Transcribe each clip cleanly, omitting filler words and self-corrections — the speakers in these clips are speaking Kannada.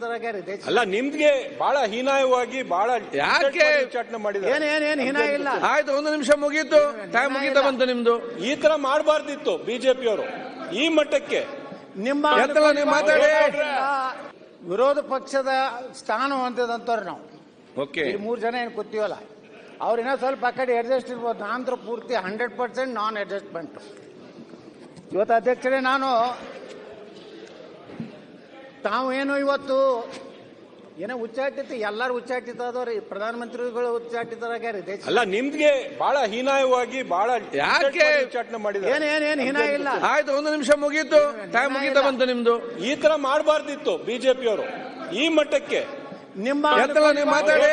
ಉಚ್ಚಾಟಿತರಾಗ್ಯಾರ. ಅಲ್ಲ, ನಿಮ್ಗೆ ಬಹಳ ಹೀನಾಯವಾಗಿ ಬಹಳ ಯಾಕೆ ಉಚ್ಚಾಟನೆ ಮಾಡಿದ್ದಾರೆ? ಏನ್ ಹೀನಾಯ ಇಲ್ಲ. ಆಯ್ತು, ಒಂದು ನಿಮಿಷ ಮುಗೀತು, ಟೈಮ್ ಮುಗೀತಾ ಬಂತು ನಿಮ್ದು. ಈ ತರ ಮಾಡಬಾರ್ದಿತ್ತು ಬಿಜೆಪಿಯವರು ಈ ಮಟ್ಟಕ್ಕೆ. ನಿಮ್ಮ ಮಾತಾಡಿ. ವಿರೋಧ ಪಕ್ಷದ ಸ್ಥಾನ ಹೊಂದಿದಂತವ್ರು ನಾವು. ಓಕೆ, 3 ಜನ ಏನು ಕೂತೀವಲ್ಲ, ಅವ್ರು ಇನ್ನೂ ಸ್ವಲ್ಪ ಆ ಕಡೆ ಅಡ್ಜಸ್ಟ್ ಇರ್ಬೋದು. ನಾನಂತರ ಪೂರ್ತಿ 100% ನಾನ್ ಅಡ್ಜಸ್ಟ್ಮೆಂಟ್. ಇವತ್ತು ಅಧ್ಯಕ್ಷರೇ, ತಾವು ಏನು ಇವತ್ತು ಏನೋ ಉಚ್ಚಾಟಿತ, ಎಲ್ಲರೂ ಉಚ್ಚಾಟಿತ ಆದವ್ರಿ, ಪ್ರಧಾನಮಂತ್ರಿಗಳು ಉಚ್ಚಾಟಿತರಾಗ್ಯಾರ. ಅಲ್ಲ, ನಿಮ್ಗೆ ಬಹಳ ಹೀನಾಯವಾಗಿ ಬಹಳ ಯಾಕೆ ಉಚ್ಚಾಟನೆ ಮಾಡಿದ್ದಾರೆ? ಏನ್ ಹೀನಾಯ ಇಲ್ಲ. ಆಯ್ತು, ಒಂದು ನಿಮಿಷ ಮುಗೀತು, ಟೈಮ್ ಮುಗೀತಾ ಬಂತು ನಿಮ್ದು. ಈ ತರ ಮಾಡಬಾರ್ದಿತ್ತು ಬಿಜೆಪಿಯವರು ಈ ಮಟ್ಟಕ್ಕೆ. ನಿಮ್ಮ ಮಾತಾಡಿ.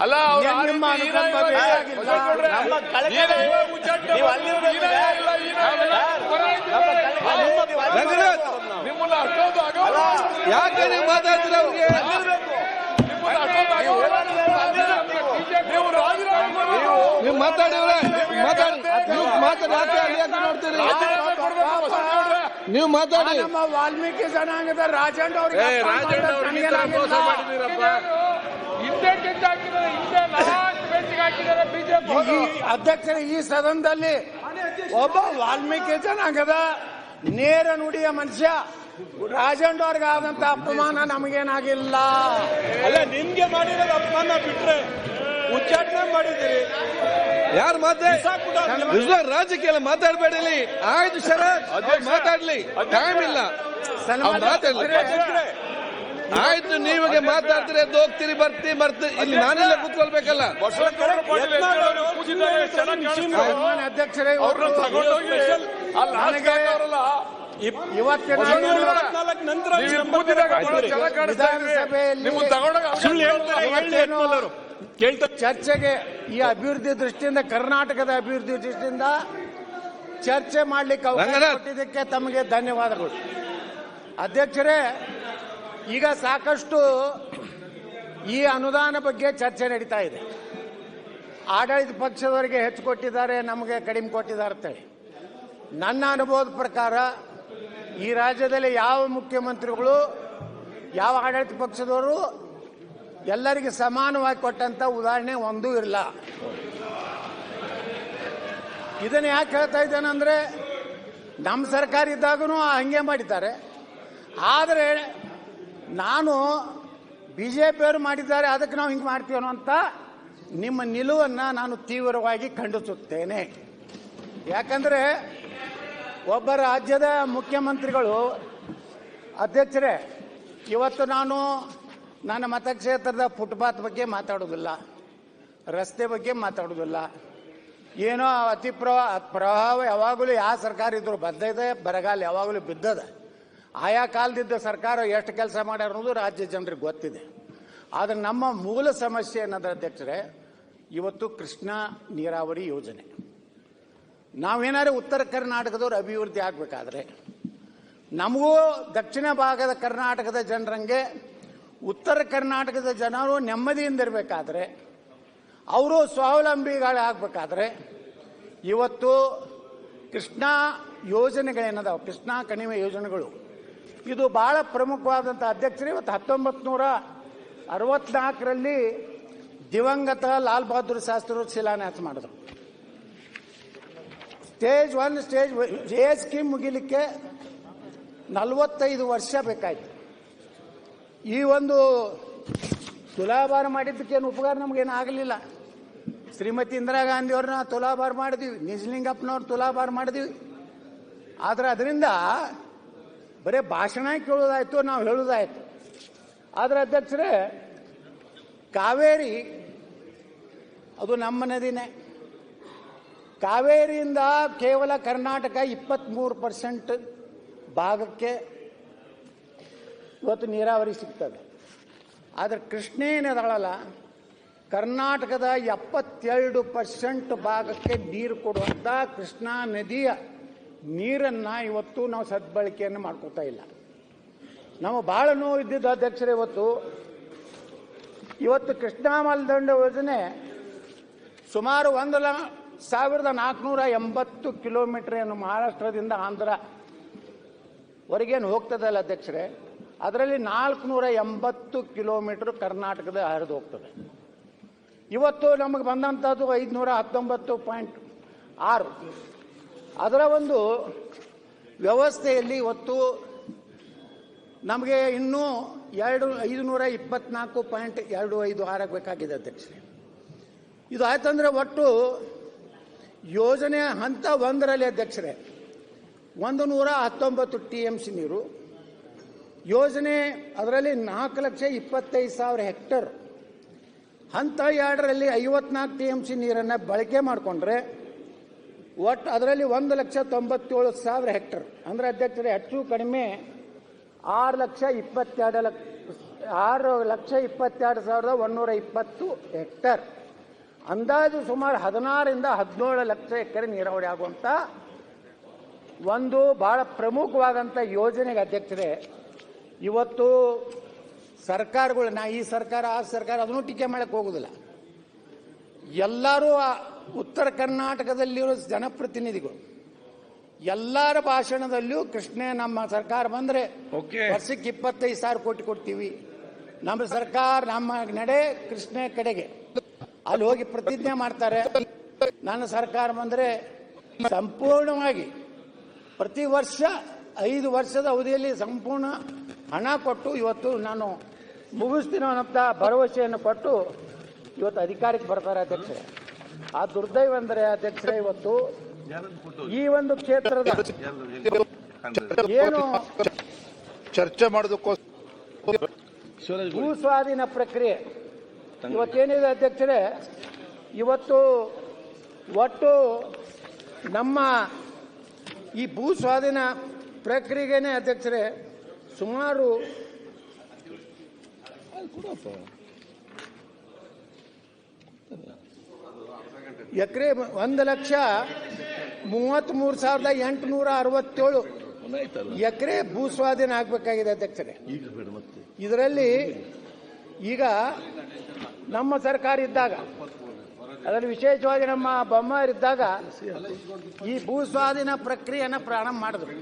ಅಲ್ಲ, ನಿಮ್ಮ ಅನುಕಂಪ ಬೇಕಾಗಿಲ್ಲ. ಯಾಕೆ ನೀವು ಮಾತಾಡ್ತೀರ ಅವ್ರಿಗೆ? ನೀವು ಮಾತಾಡಿವ್ರೆ, ನೋಡ್ತೀರಿ. ನೀವು ಮಾತಾಡಿ. ನಮ್ಮ ವಾಲ್ಮೀಕಿ ಜನಾಂಗದ ರಾಜಣ್ಣ ಅವರಿಗೆ ಮೋಸ ಮಾಡಿದ್ದೀರಪ್ಪ. ಅಧ್ಯಕ್ಷರ, ಈ ಸದನದಲ್ಲಿ ಒಬ್ಬ ವಾಲ್ಮೀಕಿ ಜನಾಂಗದ ನೇರ ನುಡಿಯ ಮನುಷ್ಯ ರಾಜಣ್ಣ ಅವ್ರಿಗೆ ಆದಂತ ಅಪಮಾನ ನಮಗೇನಾಗಿಲ್ಲ. ಅಲ್ಲ, ನಿಮ್ಗೆ ಮಾಡಿರೋದು ಅಪಮಾನ ಬಿಟ್ರೆ ಉಚ್ಚಾಟನೆ ಮಾಡಿದ್ದೀರಿ. ಯಾರು ರಾಜಕೀಯ ಮಾತಾಡಬೇಡಿ. ಆಯ್ತು ಶರತ್, ಮಾತಾಡ್ಲಿ, ಟೈಮ್ ಇಲ್ಲ, ಮಾತಾಡ್ಲಿ. ಆಯ್ತು, ನೀವಾಗ ಮಾತಾಡ್ತೀರಿ, ಎದ್ದು ಹೋಗ್ತೀರಿ, ಬರ್ತೀರಿ. ಇಲ್ಲಿ ನಾನೆಲ್ಲ ಕೂತ್ಕೊಳ್ಬೇಕಲ್ಲ. ಅಧ್ಯಕ್ಷರೇ, ಚರ್ಚೆಗೆ ಈ ಅಭಿವೃದ್ಧಿ ದೃಷ್ಟಿಯಿಂದ, ಕರ್ನಾಟಕದ ಅಭಿವೃದ್ಧಿ ದೃಷ್ಟಿಯಿಂದ ಚರ್ಚೆ ಮಾಡಲಿಕ್ಕೆ ಅವಕಾಶ ಕೊಟ್ಟಿದ್ದಕ್ಕೆ ತಮಗೆ ಧನ್ಯವಾದಗಳು. ಅಧ್ಯಕ್ಷರೇ, ಈಗ ಸಾಕಷ್ಟು ಈ ಅನುದಾನ ಬಗ್ಗೆ ಚರ್ಚೆ ನಡೀತಾ ಇದೆ. ಆಡಳಿತ ಪಕ್ಷದವರಿಗೆ ಹೆಚ್ಚು ಕೊಟ್ಟಿದ್ದಾರೆ, ನಮಗೆ ಕಡಿಮೆ ಕೊಟ್ಟಿದ್ದಾರೆ ಅಂತೇಳಿ. ನನ್ನ ಅನುಭವದ ಪ್ರಕಾರ ಈ ರಾಜ್ಯದಲ್ಲಿ ಯಾವ ಮುಖ್ಯಮಂತ್ರಿಗಳು, ಯಾವ ಆಡಳಿತ ಪಕ್ಷದವರು ಎಲ್ಲರಿಗೆ ಸಮಾನವಾಗಿ ಕೊಟ್ಟಂತ ಉದಾಹರಣೆ ಒಂದೂ ಇಲ್ಲ. ಇದನ್ನು ಯಾಕೆ ಹೇಳ್ತಾ ಇದ್ದೇನೆಂದ್ರೆ, ನಮ್ಮ ಸರ್ಕಾರ ಇದ್ದಾಗೂ ಹಂಗೆ ಮಾಡಿದ್ದಾರೆ. ಆದರೆ ನಾನು ಬಿಜೆಪಿಯವರು ಮಾಡಿದ್ದಾರೆ, ಅದಕ್ಕೆ ನಾವು ಹಿಂಗೆ ಮಾಡ್ತೀವೋ ಅಂತ ನಿಮ್ಮ ನಿಲುವನ್ನು ನಾನು ತೀವ್ರವಾಗಿ ಖಂಡಿಸುತ್ತೇನೆ. ಯಾಕಂದರೆ ಒಬ್ಬ ರಾಜ್ಯದ ಮುಖ್ಯಮಂತ್ರಿಗಳು, ಅಧ್ಯಕ್ಷರೇ, ಇವತ್ತು ನಾನು ನನ್ನ ಮತಕ್ಷೇತ್ರದ ಫುಟ್ಪಾತ್ ಬಗ್ಗೆ ಮಾತಾಡೋದಿಲ್ಲ, ರಸ್ತೆ ಬಗ್ಗೆ ಮಾತಾಡೋದಿಲ್ಲ. ಏನೋ ಅತಿ ಪ್ರವಾಹ ಯಾವಾಗಲೂ ಯಾವ ಸರ್ಕಾರ ಇದ್ರೂ ಬಂದಿದೆ, ಬರಗಾಲ ಯಾವಾಗಲೂ ಬಿದ್ದದ. ಆಯಾ ಕಾಲದಿದ್ದ ಸರ್ಕಾರ ಎಷ್ಟು ಕೆಲಸ ಮಾಡ್ಯಾರ ಅನ್ನೋದು ರಾಜ್ಯ ಜನರಿಗೆ ಗೊತ್ತಿದೆ. ಆದರೆ ನಮ್ಮ ಮೂಲ ಸಮಸ್ಯೆ ಏನಂದ್ರೆ ಅಧ್ಯಕ್ಷರೇ, ಇವತ್ತು ಕೃಷ್ಣಾ ನೀರಾವರಿ ಯೋಜನೆ. ನಾವೇನಾದ್ರು ಉತ್ತರ ಕರ್ನಾಟಕದವ್ರು ಅಭಿವೃದ್ಧಿ ಆಗಬೇಕಾದ್ರೆ, ನಮಗೂ ದಕ್ಷಿಣ ಭಾಗದ ಕರ್ನಾಟಕದ ಜನರಂಗೆ ಉತ್ತರ ಕರ್ನಾಟಕದ ಜನರು ನೆಮ್ಮದಿಯಿಂದ ಇರಬೇಕಾದ್ರೆ, ಅವರು ಸ್ವಾವಲಂಬಿಗಳಾಗಬೇಕಾದ್ರೆ, ಇವತ್ತು ಕೃಷ್ಣಾ ಯೋಜನೆಗಳೇನದಾವ, ಕೃಷ್ಣಾ ಕಣಿವೆ ಯೋಜನೆಗಳು, ಇದು ಬಹಳ ಪ್ರಮುಖವಾದಂಥ ಅಧ್ಯಕ್ಷರೇ. ಇವತ್ತು 1964ರಲ್ಲಿ ದಿವಂಗತ ಲಾಲ್ ಬಹದ್ದೂರ್ ಶಾಸ್ತ್ರಿ ಶಿಲಾನ್ಯಾಸ ಮಾಡಿದ್ರು. ಸ್ಟೇಜ್ 1 ಸ್ಟೇಜ್ ಎ ಸ್ಕೀಮ್ ಮುಗಿಲಿಕ್ಕೆ 45 ವರ್ಷ ಬೇಕಾಯ್ತು. ಈ ಒಂದು ತುಲಾಭಾರ ಮಾಡಿದ್ದಕ್ಕೇನು ಉಪಕಾರ ನಮಗೇನು ಆಗಲಿಲ್ಲ. ಶ್ರೀಮತಿ ಇಂದಿರಾ ಗಾಂಧಿ ಅವ್ರನ್ನ ತುಲಾಭಾರ ಮಾಡಿದ್ವಿ, ನಿಜಲಿಂಗಪ್ಪನವ್ರು ತುಲಾಭಾರ ಮಾಡಿದ್ವಿ. ಆದರೆ ಅದರಿಂದ ಬರೀ ಭಾಷಣ ಕೇಳೋದಾಯ್ತು, ನಾವು ಹೇಳೋದಾಯ್ತು. ಆದರೆ ಅಧ್ಯಕ್ಷರೇ, ಕಾವೇರಿ ಅದು ನಮ್ಮ ನದಿನೇ. ಕಾವೇರಿಯಿಂದ ಕೇವಲ ಕರ್ನಾಟಕ 23% ಭಾಗಕ್ಕೆ ಇವತ್ತು ನೀರಾವರಿ ಸಿಗ್ತದೆ. ಆದರೆ ಕೃಷ್ಣ ಏನಿದಾಳಲ್ಲ, ಕರ್ನಾಟಕದ 72% ಭಾಗಕ್ಕೆ ನೀರು ಕೊಡುವಂಥ ಕೃಷ್ಣಾ ನದಿಯ ನೀರನ್ನು ಇವತ್ತು ನಾವು ಸದ್ಬಳಕೆಯನ್ನು ಮಾಡ್ಕೋತಾ ಇಲ್ಲ. ನಾವು ಭಾಳ ನೋವು ಇದ್ದಿದ್ದು ಅಧ್ಯಕ್ಷರೇ. ಇವತ್ತು ಕೃಷ್ಣಾ ಮೇಲ್ದಂಡೆ ಯೋಜನೆ ಸುಮಾರು 1,480 ಕಿಲೋಮೀಟರ್ ಏನು ಮಹಾರಾಷ್ಟ್ರದಿಂದ ಆಂಧ್ರವರೆಗೇನು ಹೋಗ್ತದಲ್ಲ ಅಧ್ಯಕ್ಷರೇ, ಅದರಲ್ಲಿ 480 ಕಿಲೋಮೀಟರ್ ಕರ್ನಾಟಕದ ಹರಿದು ಹೋಗ್ತದೆ. ಇವತ್ತು ನಮಗೆ ಬಂದಂಥದ್ದು 519.6. ಅದರ ಒಂದು ವ್ಯವಸ್ಥೆಯಲ್ಲಿ ಇವತ್ತು ನಮಗೆ ಇನ್ನೂ 524.25 ಆಗಬೇಕಾಗಿದೆ ಅಧ್ಯಕ್ಷರೇ. ಇದು ಆಯ್ತಂದ್ರೆ ಒಟ್ಟು ಯೋಜನೆ ಹಂತ 1ರಲ್ಲಿ ಅಧ್ಯಕ್ಷರೇ 119 TMC ನೀರು ಯೋಜನೆ, ಅದರಲ್ಲಿ 4,25,000 ಹೆಕ್ಟರ್. ಹಂತ 2ರಲ್ಲಿ 54 TMC ನೀರನ್ನು ಬಳಕೆ ಮಾಡಿಕೊಂಡ್ರೆ ಒಟ್ಟು ಅದರಲ್ಲಿ 1,97,000 ಹೆಕ್ಟರ್. ಅಂದರೆ ಅಧ್ಯಕ್ಷರೇ ಹೆಚ್ಚು ಕಡಿಮೆ 6,22,120 ಹೆಕ್ಟರ್. ಅಂದಾಜು ಸುಮಾರು 16 ರಿಂದ 17 ಲಕ್ಷ ಎಕರೆ ನೀರಾವರಿ ಆಗುವಂಥ ಒಂದು ಬಹಳ ಪ್ರಮುಖವಾದಂಥ ಯೋಜನೆಗೆ ಅಧ್ಯಕ್ಷರೇ ಇವತ್ತು ಸರ್ಕಾರಗಳು, ಈ ಸರ್ಕಾರ ಆ ಸರ್ಕಾರ ಅದನ್ನು ಟೀಕೆ ಮಾಡಕ್ಕೆ ಹೋಗುದಿಲ್ಲ. ಎಲ್ಲರೂ ಉತ್ತರ ಕರ್ನಾಟಕದಲ್ಲಿರೋ ಜನಪ್ರತಿನಿಧಿಗಳು ಎಲ್ಲರ ಭಾಷಣದಲ್ಲಿಯೂ ಕೃಷ್ಣ ನಮ್ಮ ಸರ್ಕಾರ ಬಂದ್ರೆ ವರ್ಷಕ್ಕೆ 25,000 ಕೋಟಿ ಕೊಡ್ತೀವಿ, ನಮ್ಮ ಸರ್ಕಾರ ನಮ್ಮ ನಡೆ ಕೃಷ್ಣ ಕಡೆಗೆ, ಅಲ್ಲಿ ಹೋಗಿ ಪ್ರತಿಜ್ಞೆ ಮಾಡ್ತಾರೆ. ನನ್ನ ಸರ್ಕಾರ ಬಂದ್ರೆ ಸಂಪೂರ್ಣವಾಗಿ ಪ್ರತಿ ವರ್ಷ 5 ವರ್ಷದ ಅವಧಿಯಲ್ಲಿ ಸಂಪೂರ್ಣ ಹಣ ಕೊಟ್ಟು ಇವತ್ತು ನಾನು ಮುಗಿಸ್ತೀನಿ ಅನ್ನೋ ಭರವಸೆಯನ್ನು ಕೊಟ್ಟು ಇವತ್ತು ಅಧಿಕಾರಕ್ಕೆ ಬರ್ತಾರೆ ಅಧ್ಯಕ್ಷರೇ. ಆ ದುರ್ದೈವ ಅಂದರೆ ಅಧ್ಯಕ್ಷರೇ ಇವತ್ತು ಈ ಒಂದು ಕ್ಷೇತ್ರದ ಏನು ಚರ್ಚೆ ಮಾಡೋದಕ್ಕೋಸ್ಕರ ಭೂ ಸ್ವಾಧೀನ ಪ್ರಕ್ರಿಯೆ ಇವತ್ತೇನಿದೆ ಅಧ್ಯಕ್ಷರೇ, ಇವತ್ತು ಒಟ್ಟು ನಮ್ಮ ಈ ಭೂ ಸ್ವಾಧೀನ ಪ್ರಕ್ರಿಯೆಗೆ ಅಧ್ಯಕ್ಷರೇ ಸುಮಾರು ಎಕರೆ 1,33,867 ಎಕರೆ ಭೂ ಸ್ವಾಧೀನ ಆಗಬೇಕಾಗಿದೆ ಅಧ್ಯಕ್ಷರೇ. ಇದರಲ್ಲಿ ಈಗ ನಮ್ಮ ಸರ್ಕಾರ ಇದ್ದಾಗ, ಅದರಲ್ಲಿ ವಿಶೇಷವಾಗಿ ನಮ್ಮ ಬೊಮ್ಮಾರಿದ್ದಾಗ ಈ ಭೂ ಸ್ವಾಧೀನ ಪ್ರಕ್ರಿಯೆಯನ್ನು ಪ್ರಾರಂಭ ಮಾಡಿದ್ರು.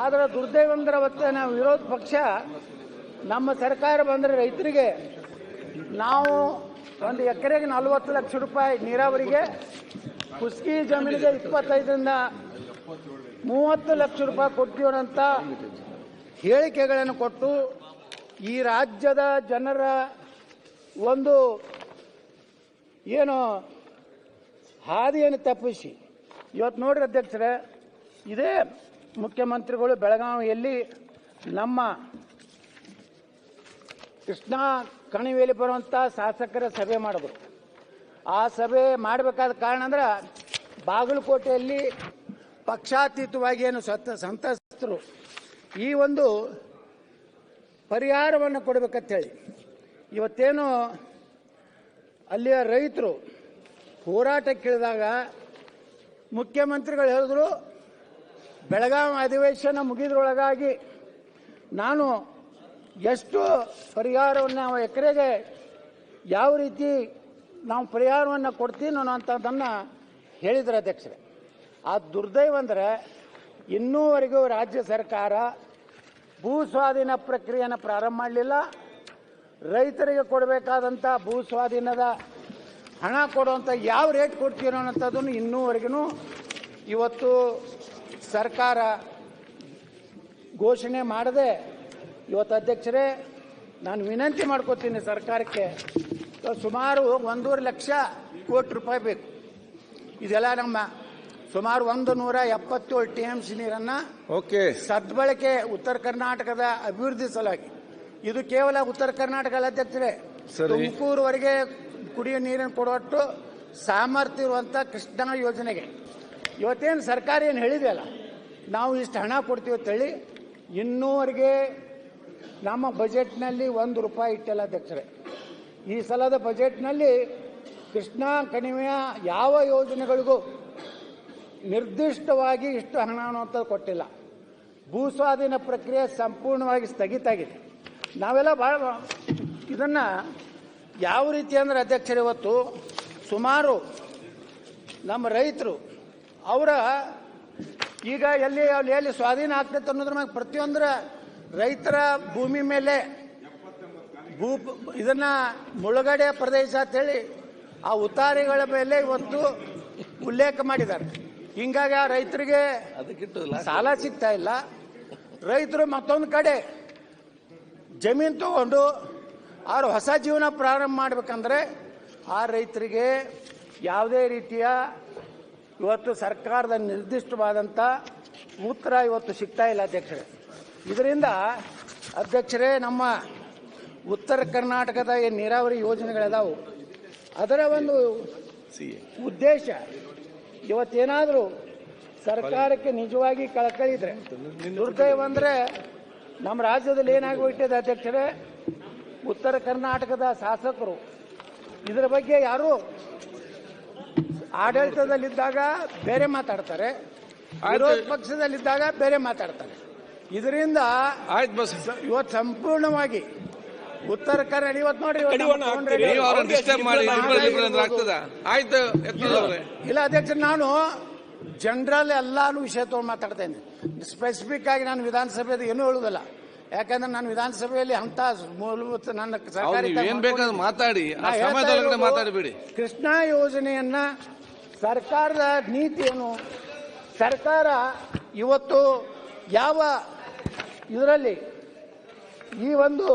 ಆದರೆ ದುರ್ದೈವಂದ್ರ ಅವತ್ತೆ ನಾವು ವಿರೋಧ ಪಕ್ಷ ನಮ್ಮ ಸರ್ಕಾರ ಬಂದರೆ ರೈತರಿಗೆ ನಾವು ಒಂದು ಎಕರೆಗೆ 40 ಲಕ್ಷ ರೂಪಾಯಿ ನೀರಾವರಿಗೆ, ಕುಸ್ಕಿ ಜಮೀನಿಗೆ 25 ರಿಂದ 30 ಲಕ್ಷ ರೂಪಾಯಿ ಕೊಡ್ತೀವಿ ಅಂತ ಹೇಳಿಕೆಗಳನ್ನು ಕೊಟ್ಟು ಈ ರಾಜ್ಯದ ಜನರ ಒಂದು ಏನು ಹಾದಿಯನ್ನು ತಪ್ಪಿಸಿ ಇವತ್ತು ನೋಡ್ರಿ ಅಧ್ಯಕ್ಷರೇ, ಇದೇ ಮುಖ್ಯಮಂತ್ರಿಗಳು ಬೆಳಗಾವಿಯಲ್ಲಿ ನಮ್ಮ ಕೃಷ್ಣಾ ಕಣಿವೆಯಲ್ಲಿ ಬರುವಂಥ ಶಾಸಕರ ಸಭೆ ಮಾಡಿದ್ರು. ಆ ಸಭೆ ಮಾಡಬೇಕಾದ ಕಾರಣ ಅಂದ್ರೆ ಬಾಗಲಕೋಟೆಯಲ್ಲಿ ಪಕ್ಷಾತೀತವಾಗಿ ಏನು ಸಂತ್ರಸ್ತರು ಈ ಒಂದು ಪರಿಹಾರವನ್ನು ಕೊಡಬೇಕಂತೇಳಿ ಇವತ್ತೇನು ಅಲ್ಲಿಯ ರೈತರು ಹೋರಾಟಕ್ಕಿಳಿದಾಗ ಮುಖ್ಯಮಂತ್ರಿಗಳು ಹೇಳಿದ್ರು, ಬೆಳಗಾವಿ ಅಧಿವೇಶನ ಮುಗಿದ್ರೊಳಗಾಗಿ ನಾನು ಎಷ್ಟು ಪರಿಹಾರವನ್ನು ನಾವು ಎಕರೆಗೆ ಯಾವ ರೀತಿ ನಾವು ಪರಿಹಾರವನ್ನು ಕೊಡ್ತೀನಿ ಅನ್ನೋಂಥದ್ದನ್ನು ಹೇಳಿದ್ರು ಅಧ್ಯಕ್ಷರೇ. ಆ ದುರ್ದೈವ ಅಂದರೆ ಇನ್ನೂವರೆಗೂ ರಾಜ್ಯ ಸರ್ಕಾರ ಭೂ ಸ್ವಾಧೀನ ಪ್ರಕ್ರಿಯೆಯನ್ನು ಪ್ರಾರಂಭ ಮಾಡಲಿಲ್ಲ. ರೈತರಿಗೆ ಕೊಡಬೇಕಾದಂಥ ಭೂ ಸ್ವಾಧೀನದ ಹಣ ಕೊಡುವಂಥ ಯಾವ ರೇಟ್ ಕೊಡ್ತೀರೋ ಅನ್ನೋಂಥದ್ದನ್ನು ಇನ್ನೂವರೆಗೂ ಇವತ್ತು ಸರ್ಕಾರ ಘೋಷಣೆ ಮಾಡದೆ ಇವತ್ತು ಅಧ್ಯಕ್ಷರೇ ನಾನು ವಿನಂತಿ ಮಾಡ್ಕೋತೀನಿ ಸರ್ಕಾರಕ್ಕೆ, ಸುಮಾರು 1.5 ಲಕ್ಷ ಕೋಟಿ ರೂಪಾಯಿ ಬೇಕು. ಇದೆಲ್ಲ ನಮ್ಮ ಸುಮಾರು 177 TMC ನೀರನ್ನು ಸದ್ಬಳಕೆ ಉತ್ತರ ಕರ್ನಾಟಕದ ಅಭಿವೃದ್ಧಿ ಸಲುವಾಗಿ, ಇದು ಕೇವಲ ಉತ್ತರ ಕರ್ನಾಟಕ ಅಲ್ಲ ಅಧ್ಯಕ್ಷರೇ, ತುಮಕೂರುವರೆಗೆ ಕುಡಿಯುವ ನೀರನ್ನು ಕೊಡುವಷ್ಟು ಸಾಮರ್ಥ್ಯ ಇರುವಂಥ ಕೃಷ್ಣಾ ಯೋಜನೆಗೆ ಇವತ್ತೇನು ಸರ್ಕಾರ ಏನು ಹೇಳಿದೆಯಲ್ಲ, ನಾವು ಇಷ್ಟು ಹಣ ಕೊಡ್ತೀವಿ ಅಂತೇಳಿ ಇನ್ನೂವರೆಗೆ ನಮ್ಮ ಬಜೆಟ್ನಲ್ಲಿ 1 ರೂಪಾಯಿ ಇಟ್ಟಿಲ್ಲ ಅಧ್ಯಕ್ಷರೇ. ಈ ಸಲದ ಬಜೆಟ್ನಲ್ಲಿ ಕೃಷ್ಣಾ ಕಣಿವೆಯ ಯಾವ ಯೋಜನೆಗಳಿಗೂ ನಿರ್ದಿಷ್ಟವಾಗಿ ಇಷ್ಟು ಹಣ ಅನ್ನುವಂಥದ್ದು ಕೊಟ್ಟಿಲ್ಲ. ಭೂ ಸ್ವಾಧೀನ ಪ್ರಕ್ರಿಯೆ ಸಂಪೂರ್ಣವಾಗಿ ಸ್ಥಗಿತ ಆಗಿದೆ. ನಾವೆಲ್ಲ ಭಾಳ ಇದನ್ನು ಯಾವ ರೀತಿ ಅಂದರೆ ಅಧ್ಯಕ್ಷರೇ, ಇವತ್ತು ಸುಮಾರು ನಮ್ಮ ರೈತರು ಅವರ ಈಗ ಎಲ್ಲಿ ಸ್ವಾಧೀನ ಆಗ್ತೈತೆ ಅನ್ನೋದ್ರ ಮ್ಯಾಗ ಪ್ರತಿಯೊಂದರ ರೈತರ ಭೂಮಿ ಮೇಲೆ ಇದನ್ನ ಮುಳುಗಡೆ ಪ್ರದೇಶ ಅಂತೇಳಿ ಆ ಉತ್ತಾರಿಗಳ ಮೇಲೆ ಇವತ್ತು ಉಲ್ಲೇಖ ಮಾಡಿದ್ದಾರೆ. ಹಿಂಗಾಗಿ ಆ ರೈತರಿಗೆ ಸಾಲ ಸಿಗ್ತಾ ಇಲ್ಲ. ರೈತರು ಮತ್ತೊಂದು ಕಡೆ ಜಮೀನು ತಗೊಂಡು ಅವ್ರು ಹೊಸ ಜೀವನ ಪ್ರಾರಂಭ ಮಾಡ್ಬೇಕಂದ್ರೆ ಆ ರೈತರಿಗೆ ಯಾವುದೇ ರೀತಿಯ ಇವತ್ತು ಸರ್ಕಾರದ ನಿರ್ದಿಷ್ಟವಾದಂಥ ಉತ್ತರ ಇವತ್ತು ಸಿಗ್ತಾ ಇಲ್ಲ ಅಧ್ಯಕ್ಷರೇ. ಇದರಿಂದ ಅಧ್ಯಕ್ಷರೇ, ನಮ್ಮ ಉತ್ತರ ಕರ್ನಾಟಕದ ಏನು ನೀರಾವರಿ ಯೋಜನೆಗಳಿದಾವು ಅದರ ಒಂದು ಉದ್ದೇಶ ಇವತ್ತೇನಾದರೂ ಸರ್ಕಾರಕ್ಕೆ ನಿಜವಾಗಿ ಕಳಕಳಿದ್ರೆ, ದುರ್ದೈವ ಅಂದರೆ ನಮ್ಮ ರಾಜ್ಯದಲ್ಲಿ ಏನಾಗಿಬಿಟ್ಟಿದೆ ಅಧ್ಯಕ್ಷರೇ, ಉತ್ತರ ಕರ್ನಾಟಕದ ಶಾಸಕರು ಇದರ ಬಗ್ಗೆ ಯಾರು ಆಡಳಿತದಲ್ಲಿದ್ದಾಗ ಬೇರೆ ಮಾತಾಡ್ತಾರೆ, ವಿರೋಧ ಪಕ್ಷದಲ್ಲಿದ್ದಾಗ ಬೇರೆ ಮಾತಾಡ್ತಾರೆ. ಇದರಿಂದ ಇವತ್ತು ಸಂಪೂರ್ಣವಾಗಿ ಉತ್ತರ ಕನ್ನಡ ಇವತ್ತು ನೋಡಿ ಇಲ್ಲ ಅಧ್ಯಕ್ಷ, ನಾನು ಜನರಲ್ ಎಲ್ಲಾನು ವಿಷಯ ತಗೊಂಡು ಮಾತಾಡ್ತೇನೆ. ಸ್ಪೆಸಿಫಿಕ್ ಆಗಿ ನಾನು ವಿಧಾನಸಭೆದು ಏನೂ ಹೇಳುವುದಿಲ್ಲ. ಯಾಕಂದ್ರೆ ನಾನು ವಿಧಾನಸಭೆಯಲ್ಲಿ ಅಂತ ಮೂಲಭೂತ ನನ್ನ ಸರ್ಕಾರಿ ಮಾತಾಡಿ ಮಾತಾಡಬೇಡಿ. ಕೃಷ್ಣಾ ಯೋಜನೆಯನ್ನ ಸರ್ಕಾರದ ನೀತಿ ಏನು, ಸರ್ಕಾರ ಇವತ್ತು ಯಾವ ಇದರಲ್ಲಿ ಈ ಒಂದು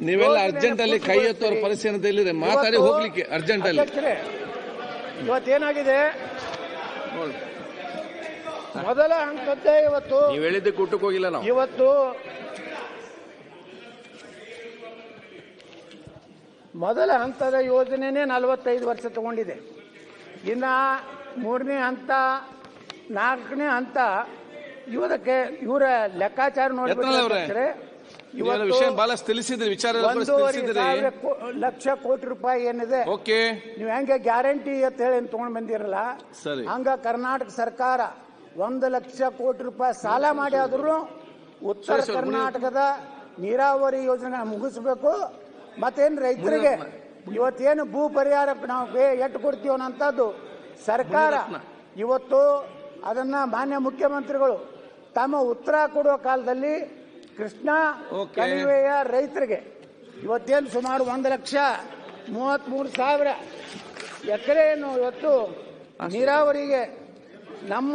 ನೀವೆಲ್ಲ ಅರ್ಜೆಂಟ್ ಅಲ್ಲಿ ಕೈ ಎತ್ತುವ ಪರಿಸ್ಥಿತಿಯಲ್ಲಿ ಮಾತಾಡಿ ಹೋಗ್ಲಿಕ್ಕೆ ಅರ್ಜೆಂಟ್ ಅಲ್ಲಿ ಇವತ್ತೇನಾಗಿದೆ, ಮೊದಲ ಹಂತದ್ದೇ ಇವತ್ತು ನೀವು ಹೇಳಿದ್ದಕ್ಕೆ ಊಟಕ್ಕೆ ಹೋಗಿಲ್ಲ ನಾವು. ಇವತ್ತು ಮೊದಲ ಹಂತದ ಯೋಜನೆನೇ 45 ವರ್ಷ ತಗೊಂಡಿದೆ. ಇನ್ನ 3ನೇ ಹಂತ 4ನೇ ಹಂತ ಇವಕ್ಕೆ ಇವರ ಲೆಕ್ಕಾಚಾರ ನೋಡಿದ್ರೆ ವಿಷಯ ಬಹಳಷ್ಟು ತಿಳಿಸಿದ್ರಿ, ವಿಚಾರ 1,500,000 ಲಕ್ಷ ಕೋಟಿ ರೂಪಾಯಿ ಏನಿದೆ, ಓಕೆ, ನೀವು ಹೆಂಗೆ ಗ್ಯಾರಂಟಿ ಅಂತ ಹೇಳಿ ತಗೊಂಡ್ ಬಂದಿರಲ್ಲ, ಹಂಗ ಕರ್ನಾಟಕ ಸರ್ಕಾರ 1 ಲಕ್ಷ ಕೋಟಿ ರೂಪಾಯಿ ಸಾಲ ಮಾಡಿ ಆದ್ರೂ ಉತ್ತರ ಕರ್ನಾಟಕದ ನೀರಾವರಿ ಯೋಜನೆ ಮುಗಿಸ್ಬೇಕು. ಮತ್ತೇನು ರೈತರಿಗೆ ಇವತ್ತೇನು ಭೂ ಪರಿಹಾರ ನಾವು ಎಟ್ಟು ಕೊಡ್ತೀವಿ ಅನ್ನೋಂಥದ್ದು ಸರ್ಕಾರ ಇವತ್ತು ಅದನ್ನ ಮಾನ್ಯ ಮುಖ್ಯಮಂತ್ರಿಗಳು ತಮ್ಮ ಉತ್ತರ ಕೊಡುವ ಕಾಲದಲ್ಲಿ ಕೃಷ್ಣಾ ಕಣಿವೆಯ ರೈತರಿಗೆ ಇವತ್ತೇನು ಸುಮಾರು 1,33,000 ಎಕರೆಯನ್ನು ಇವತ್ತು ನೀರಾವರಿಗೆ ನಮ್ಮ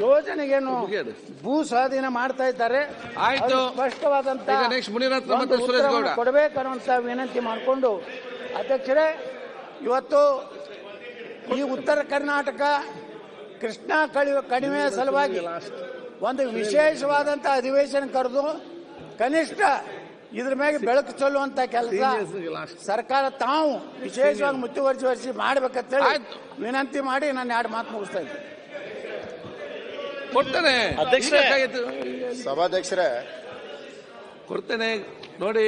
ಯೋಜನೆಗೇನು ಭೂ ಸ್ವಾಧೀನ ಮಾಡ್ತಾ ಇದ್ದಾರೆ. ಸ್ಪಷ್ಟವಾದಂತ ಕೊಡಬೇಕನ್ನುವಂತ ವಿನಂತಿ ಮಾಡಿಕೊಂಡು ಅಧ್ಯಕ್ಷರೇ, ಇವತ್ತು ಈ ಉತ್ತರ ಕರ್ನಾಟಕ ಕೃಷ್ಣಾ ಕಣಿವೆಯ ಸಲುವಾಗಿ ಒಂದು ವಿಶೇಷವಾದಂತ ಅಧಿವೇಶನ ಕರೆದು ಕನಿಷ್ಠ ಇದ್ರ ಮೇಲೆ ಬೆಳಕು ಚೆಲ್ಲುವಂತ ಕೆಲಸ ಸರ್ಕಾರ ತಾವು ವಿಶೇಷವಾಗಿ ಮುತುವರ್ಜಿ ಮಾಡ್ಬೇಕಂತೇಳಿ ವಿನಂತಿ ಮಾಡಿ ನಾನು 2 ಮಾತು ಮುಗಿಸ್ತಾ ಇದ್ದೆ. ಕೊಡ್ತೇನೆ ಸಭಾಧ್ಯಕ್ಷರೇ, ಕೊಡ್ತೇನೆ. ನೋಡಿ,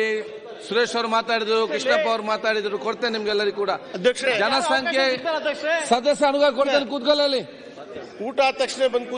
ಸುರೇಶ್ ಅವರು ಮಾತಾಡಿದ್ರು, ಕೃಷ್ಣಪ್ಪ ಅವರು ಮಾತಾಡಿದ್ರು, ಕೊಡ್ತೇನೆ ನಿಮ್ಗೆಲ್ಲರಿಗೂ ಕೂಡ. ಜನಸಂಖ್ಯೆ ಸದಸ್ಯ ಅನುಗ ಕೊಡ್ತೇನೆ, ಕೂತ್ಕೊಳ್ಳಿ. ಊಟ ಆದ ತಕ್ಷಣ ಬಂದು